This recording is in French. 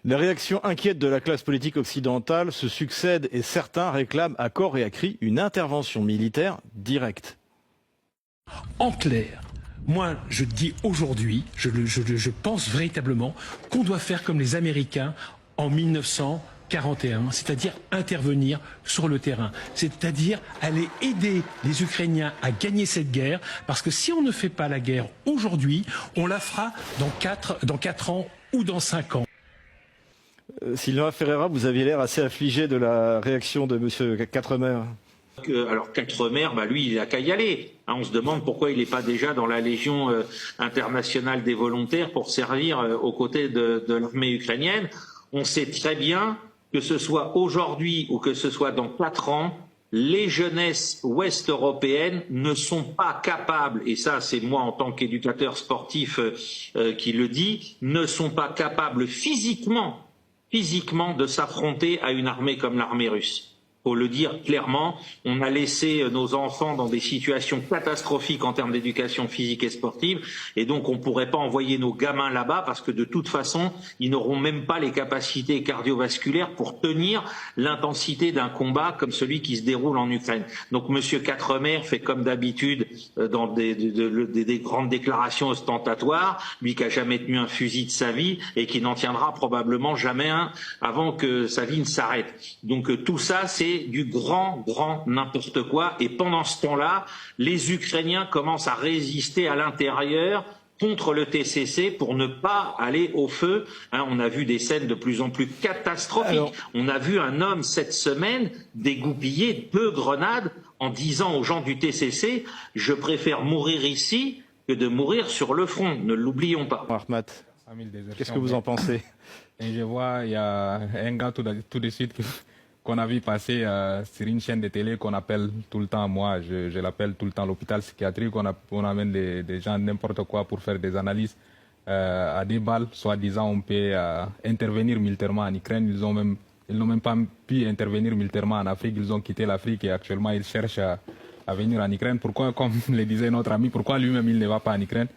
Les réactions inquiètes de la classe politique occidentale se succèdent et certains réclament à corps et à cri une intervention militaire directe. En clair, moi je dis aujourd'hui, je pense véritablement qu'on doit faire comme les Américains en 1941, c'est-à-dire intervenir sur le terrain, c'est-à-dire aller aider les Ukrainiens à gagner cette guerre, parce que si on ne fait pas la guerre aujourd'hui, on la fera dans 4 ans ou dans 5 ans. Sylvain Ferreira, vous aviez l'air assez affligé de la réaction de M. Quatremer. Alors Quatremer, lui, il n'a qu'à y aller. On se demande pourquoi il n'est pas déjà dans la Légion internationale des volontaires pour servir aux côtés de l'armée ukrainienne. On sait très bien que ce soit aujourd'hui ou que ce soit dans 4 ans, les jeunesses ouest-européennes ne sont pas capables, et ça c'est moi en tant qu'éducateur sportif qui le dit, ne sont pas capables physiquement de s'affronter à une armée comme l'armée russe. Faut le dire clairement, on a laissé nos enfants dans des situations catastrophiques en termes d'éducation physique et sportive, et donc on ne pourrait pas envoyer nos gamins là-bas parce que de toute façon, ils n'auront même pas les capacités cardiovasculaires pour tenir l'intensité d'un combat comme celui qui se déroule en Ukraine. Donc Monsieur Quatremer fait comme d'habitude dans des grandes déclarations ostentatoires, lui qui a jamais tenu un fusil de sa vie et qui n'en tiendra probablement jamais un avant que sa vie ne s'arrête. Donc tout ça, c'est du grand n'importe quoi, et pendant ce temps-là, les Ukrainiens commencent à résister à l'intérieur contre le TCC pour ne pas aller au feu. On a vu des scènes de plus en plus catastrophiques. On a vu un homme cette semaine dégoupiller 2 grenades en disant aux gens du TCC « Je préfère mourir ici que de mourir sur le front ». Ne l'oublions pas. Ahmad, qu'est-ce que vous en pensez? Et je vois, il y a un gars tout de suite qu'on a vu passer sur une chaîne de télé qu'on appelle tout le temps, moi je l'appelle tout le temps l'hôpital psychiatrique, on amène des gens n'importe quoi pour faire des analyses à 10 balles, soi-disant on peut intervenir militairement en Ukraine. Ils n'ont même pas pu intervenir militairement en Afrique, ils ont quitté l'Afrique et actuellement ils cherchent à venir en Ukraine. Pourquoi, comme le disait notre ami, pourquoi lui-même il ne va pas en Ukraine?